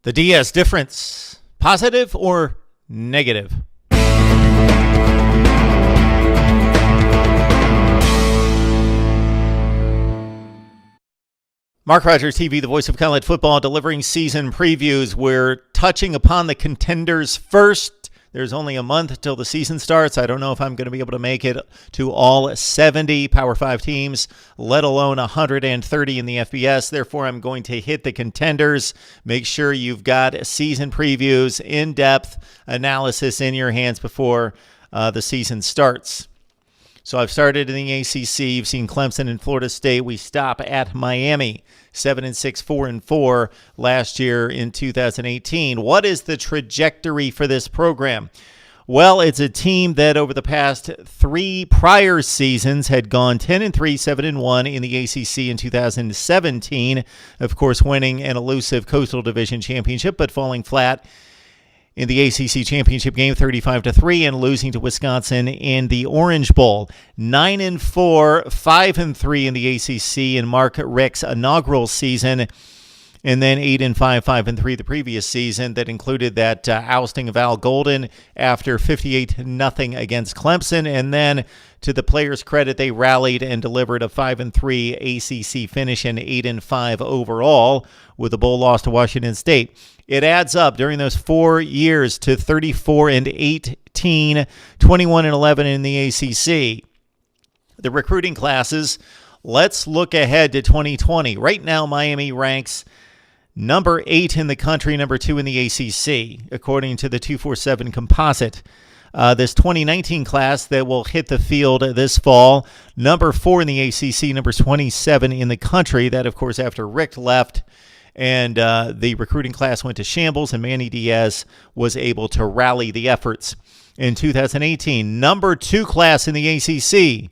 The Diaz difference, positive or negative? Mark Rogers TV, the voice of college football, delivering season previews. We're touching upon the contenders first. There's only a month until the season starts. I don't know if I'm going to be able to make it to all 70 Power 5 teams, let alone 130 in the FBS. Therefore, I'm going to hit the contenders. Make sure you've got season previews, in-depth analysis in your hands before the season starts. So I've started in the ACC. You've seen Clemson and Florida State. We stop at Miami, 7-6, 4-4 last year in 2018. What is the trajectory for this program? Well, it's a team that over the past three prior seasons had gone 10-3, 7-1 in the ACC in 2017. Of course, winning an elusive Coastal Division championship, but falling flat in the ACC championship game, 35-3, and losing to Wisconsin in the Orange Bowl. 9-4, 5-3 in the ACC in Mark Richt's inaugural season, and then 8-5, 5-3 the previous season. That included that ousting of Al Golden after 58-0 against Clemson, and then to the players' credit, they rallied and delivered a 5-3 ACC finish and 8-5 overall with a bowl loss to Washington State. It adds up during those 4 years to 34-18, 21-11 in the ACC. The recruiting classes, let's look ahead to 2020. Right now, Miami ranks number 8 in the country, number 2 in the ACC, according to the 247 composite. This 2019 class that will hit the field this fall, number 4 in the ACC, number 27 in the country. That, of course, after Richt left and the recruiting class went to shambles, and Manny Diaz was able to rally the efforts. In 2018, number 2 class in the ACC,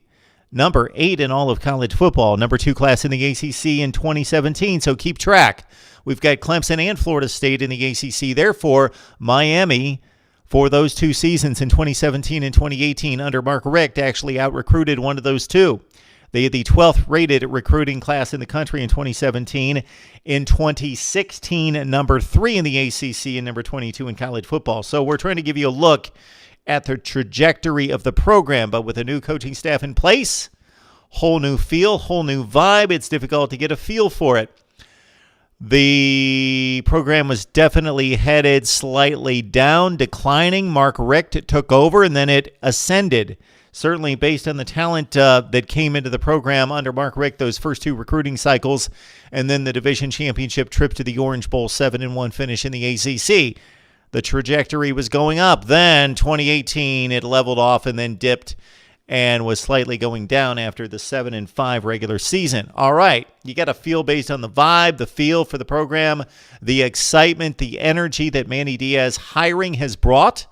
number 8 in all of college football, number 2 class in the ACC in 2017. So keep track. We've got Clemson and Florida State in the ACC. Therefore, Miami, for those 2 seasons in 2017 and 2018 under Mark Richt, actually out-recruited one of those 2. They had the 12th rated recruiting class in the country in 2017. In 2016, number 3 in the ACC and number 22 in college football. So we're trying to give you a look at the trajectory of the program, but with a new coaching staff in place, whole new feel, whole new vibe, it's difficult to get a feel for it. The program was definitely headed slightly down, declining. Mark Richt took over, and then it ascended. Certainly based on the talent that came into the program under Mark Richt, those first 2 recruiting cycles, and then the division championship trip to the Orange Bowl, 7-1 finish in the ACC. The trajectory was going up. Then 2018, it leveled off and then dipped and was slightly going down after the 7-5 regular season. All right, you got a feel based on the vibe, the feel for the program, the excitement, the energy that Manny Diaz hiring has brought,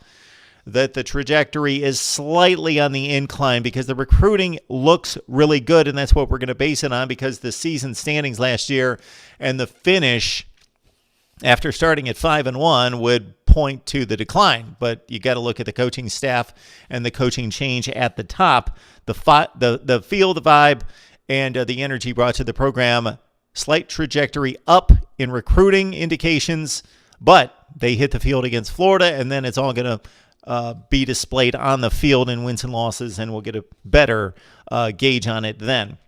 that the trajectory is slightly on the incline because the recruiting looks really good, and that's what we're going to base it on because the season standings last year and the finish after starting at 5-1 would point to the decline. But you got to look at the coaching staff and the coaching change at the top. The feel, the vibe, and the energy brought to the program. Slight trajectory up in recruiting indications, but they hit the field against Florida, and then it's all going to be displayed on the field in wins and losses, and we'll get a better gauge on it then.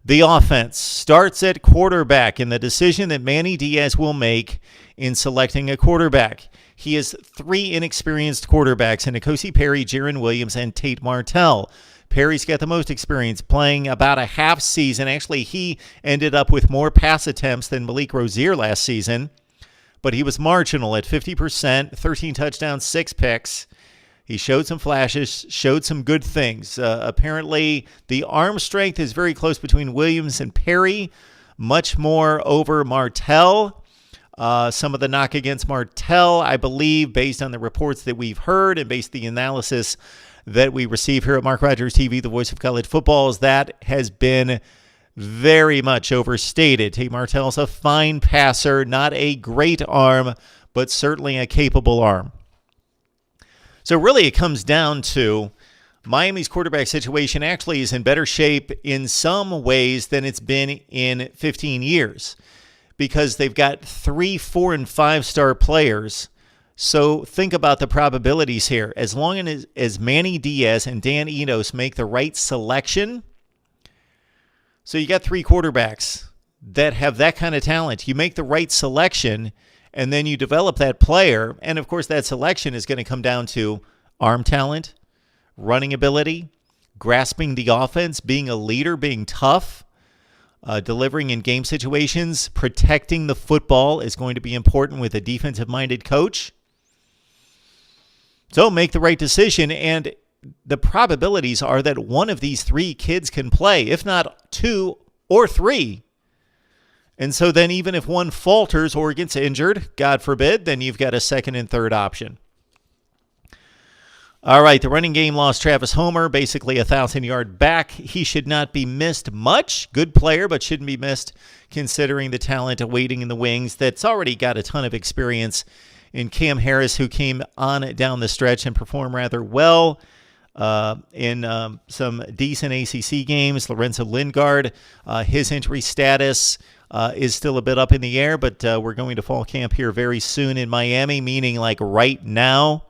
The offense starts at quarterback, and the decision that Manny Diaz will make in selecting a quarterback. He has 3 inexperienced quarterbacks in N'Kosi Perry, Jaron Williams, and Tate Martell. Perry's got the most experience, playing about a half season. Actually, he ended up with more pass attempts than Malik Rozier last season, but he was marginal at 50%, 13 touchdowns, 6 picks. He showed some flashes, showed some good things. Apparently, the arm strength is very close between Williams and Perry, much more over Martell. Some of the knock against Martell, I believe, based on the reports that we've heard and based on the analysis that we receive here at Mark Rogers TV, the voice of college football, is that has been very much overstated. Tate Martell's a fine passer, not a great arm, but certainly a capable arm. So really it comes down to Miami's quarterback situation actually is in better shape in some ways than it's been in 15 years because they've got 3, 4, and 5-star players. So think about the probabilities here. As long as Manny Diaz and Dan Enos make the right selection, so you got 3 quarterbacks that have that kind of talent. You make the right selection, and then you develop that player. And, of course, that selection is going to come down to arm talent, running ability, grasping the offense, being a leader, being tough, delivering in game situations. Protecting the football is going to be important with a defensive-minded coach. So make the right decision, and the probabilities are that one of these 3 kids can play, if not 2 or 3. And so then even if one falters or gets injured, God forbid, then you've got a second and third option. All right, the running game lost Travis Homer, basically a 1,000-yard back. He should not be missed much. Good player, but shouldn't be missed considering the talent awaiting in the wings that's already got a ton of experience in Cam Harris, who came on down the stretch and performed rather well in some decent ACC games. Lorenzo Lingard, his injury status is still a bit up in the air, but we're going to fall camp here very soon in Miami, meaning like right now.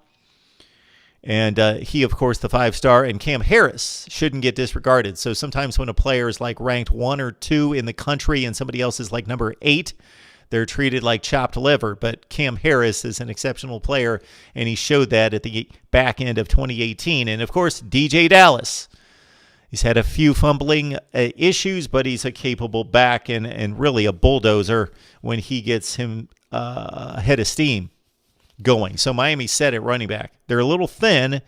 And he, of course, the 5-star, and Cam Harris shouldn't get disregarded. So sometimes when a player is like ranked 1 or 2 in the country and somebody else is like number 8, they're treated like chopped liver. But Cam Harris is an exceptional player, and he showed that at the back end of 2018. And, of course, DJ Dallas. He's had a few fumbling issues, but he's a capable back and really a bulldozer when he gets him head of steam going. So Miami's set at running back. They're a little thin,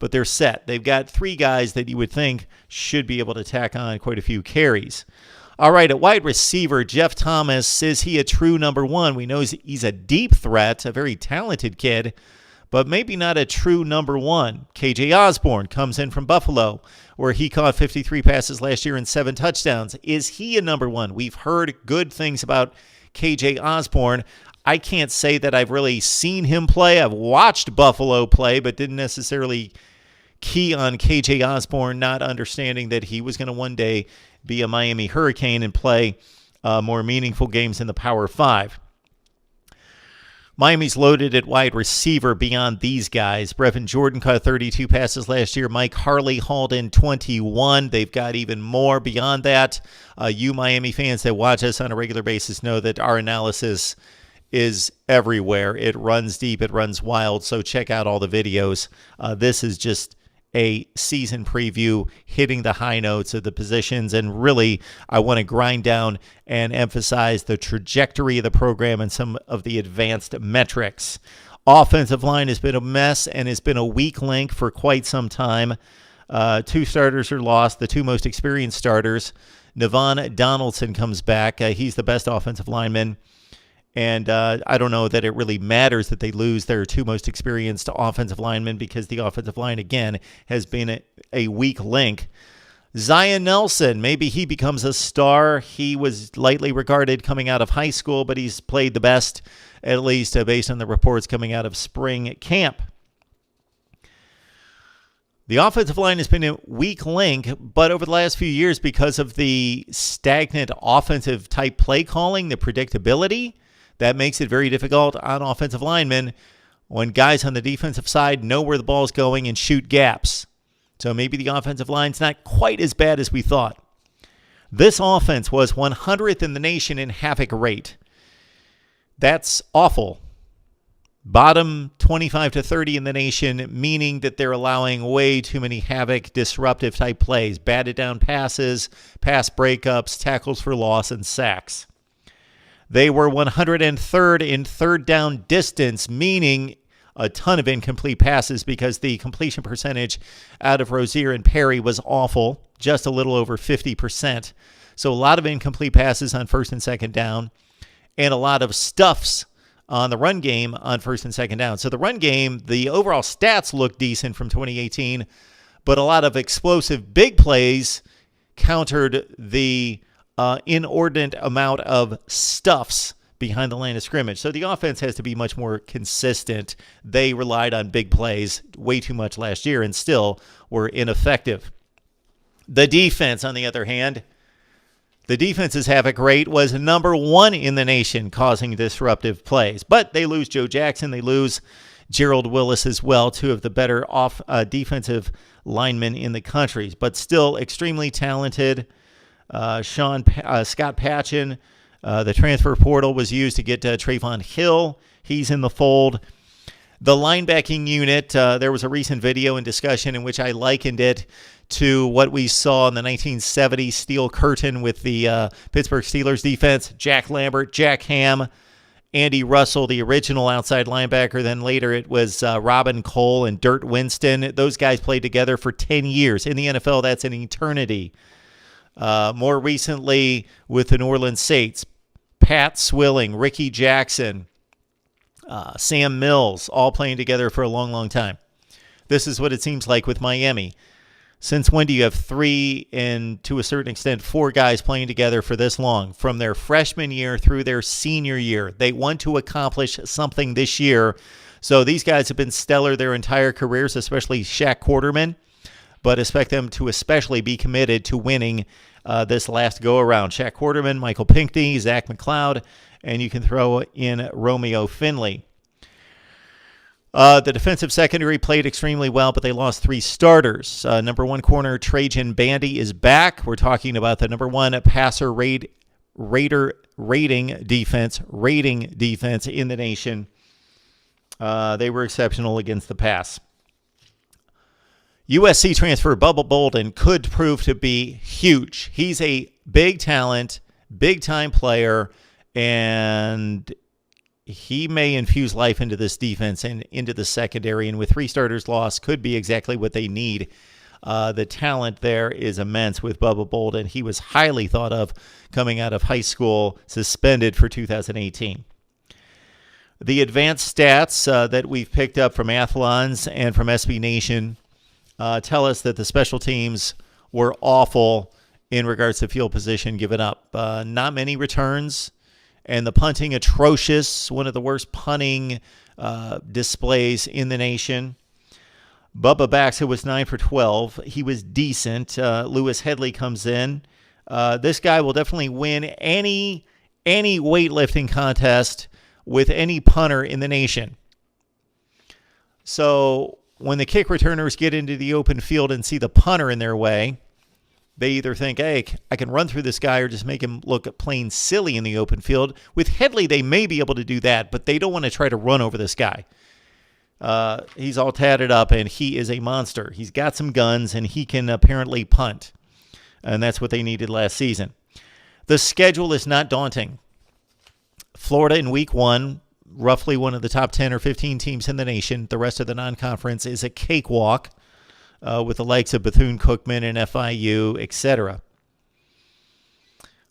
but they're set. They've got 3 guys that you would think should be able to tack on quite a few carries. All right, at wide receiver, Jeff Thomas, is he a true number 1? We know he's a deep threat, a very talented kid, but maybe not a true number 1. KJ Osborne comes in from Buffalo, where he caught 53 passes last year and 7 touchdowns. Is he a number 1? We've heard good things about KJ Osborne. I can't say that I've really seen him play. I've watched Buffalo play, but didn't necessarily key on KJ Osborne, not understanding that he was going to one day be a Miami Hurricane and play more meaningful games in the Power 5. Miami's loaded at wide receiver beyond these guys. Brevin Jordan caught 32 passes last year. Mike Harley hauled in 21. They've got even more beyond that. You Miami fans that watch us on a regular basis know that our analysis is everywhere. It runs deep. It runs wild. So check out all the videos. This is just a season preview, hitting the high notes of the positions. And really, I want to grind down and emphasize the trajectory of the program and some of the advanced metrics. Offensive line has been a mess and has been a weak link for quite some time. 2 starters are lost, the 2 most experienced starters. Navon Donaldson comes back. He's the best offensive lineman. And I don't know that it really matters that they lose their 2 most experienced offensive linemen because the offensive line, again, has been a weak link. Zion Nelson, maybe he becomes a star. He was lightly regarded coming out of high school, but he's played the best, at least based on the reports coming out of spring camp. The offensive line has been a weak link, but over the last few years, because of the stagnant offensive type play calling, the predictability, that makes it very difficult on offensive linemen when guys on the defensive side know where the ball's going and shoot gaps. So maybe the offensive line's not quite as bad as we thought. This offense was 100th in the nation in havoc rate. That's awful. Bottom 25 to 30 in the nation, meaning that they're allowing way too many havoc, disruptive type plays, batted down passes, pass breakups, tackles for loss, and sacks. They were 103rd in third down distance, meaning a ton of incomplete passes because the completion percentage out of Rozier and Perry was awful, just a little over 50%. So a lot of incomplete passes on first and second down, and a lot of stuffs on the run game on first and second down. So the run game, the overall stats look decent from 2018, but a lot of explosive big plays countered the inordinate amount of stuffs behind the line of scrimmage. So the offense has to be much more consistent. They relied on big plays way too much last year and still were ineffective. The defense, on the other hand, The defense's havoc rate was number 1 in the nation, causing disruptive plays. But they lose Joe Jackson. They lose Gerald Willis as well, 2 of the better defensive linemen in the country. But still extremely talented. Scott Patchen, the transfer portal was used to get Trayvon Hill. He's in the fold. The linebacking unit, there was a recent video and discussion in which I likened it to what we saw in the 1970s Steel Curtain with the Pittsburgh Steelers defense. Jack Lambert, Jack Ham, Andy Russell, the original outside linebacker. Then later it was Robin Cole and Dirt Winston. Those guys played together for 10 years. In the NFL, that's an eternity. More recently with the New Orleans Saints, Pat Swilling, Ricky Jackson, Sam Mills, all playing together for a long, long time. This is what it seems like with Miami. Since when do you have 3 and, to a certain extent, 4 guys playing together for this long? From their freshman year through their senior year. They want to accomplish something this year. So these guys have been stellar their entire careers, especially Shaq Quarterman. But expect them to especially be committed to winning this last go-around. Shaq Quarterman, Michael Pinckney, Zach McLeod, and you can throw in Romeo Finley. The defensive secondary played extremely well, but they lost 3 starters. Number 1 corner Trajan Bandy is back. We're talking about the number 1 passer rating defense in the nation. They were exceptional against the pass. USC transfer Bubba Bolden could prove to be huge. He's a big talent, big-time player, and he may infuse life into this defense and into the secondary. And with 3 starters lost, could be exactly what they need. The talent there is immense with Bubba Bolden. He was highly thought of coming out of high school, suspended for 2018. The advanced stats that we've picked up from Athlons and from SB Nation tell us that the special teams were awful in regards to field position given up. Not many returns, and the punting atrocious, one of the worst punting displays in the nation. Bubba Baxa was 9 for 12. He was decent. Lewis Headley comes in. This guy will definitely win any weightlifting contest with any punter in the nation. So when the kick returners get into the open field and see the punter in their way, they either think, hey, I can run through this guy, or just make him look plain silly in the open field. With Headley, they may be able to do that, but they don't want to try to run over this guy. He's all tatted up, and he is a monster. He's got some guns, and he can apparently punt. And that's what they needed last season. The schedule is not daunting. Florida in week 1, roughly one of the top 10 or 15 teams in the nation. The rest of the non-conference is a cakewalk with the likes of Bethune-Cookman and FIU, etc.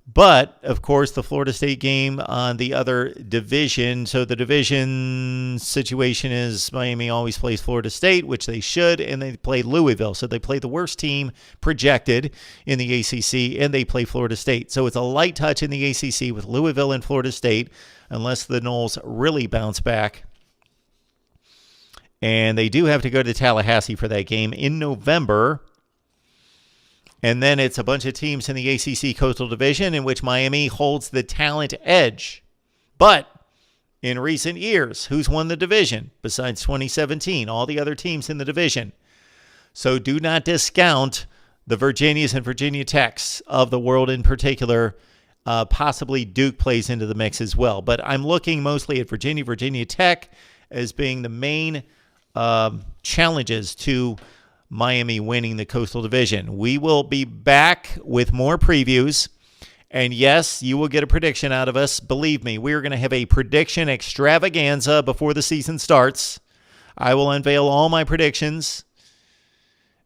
But, of course, the Florida State game on the other division. So the division situation is Miami always plays Florida State, which they should, and they play Louisville. So they play the worst team projected in the ACC, and they play Florida State. So it's a light touch in the ACC with Louisville and Florida State, unless the Noles really bounce back. And they do have to go to Tallahassee for that game in November. And then it's a bunch of teams in the ACC Coastal Division in which Miami holds the talent edge. But in recent years, who's won the division besides 2017? All the other teams in the division. So do not discount the Virginias and Virginia Techs of the world in particular. Possibly Duke plays into the mix as well. But I'm looking mostly at Virginia Tech as being the main challenges to Miami winning the Coastal Division. We will be back with more previews. And yes, you will get a prediction out of us. Believe me, we're going to have a prediction extravaganza before the season starts. I will unveil all my predictions.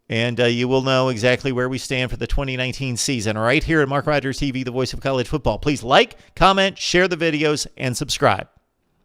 And you will know exactly where we stand for the 2019 season right here at Mark Rogers TV, the voice of college football. Please like, comment, share the videos, and subscribe.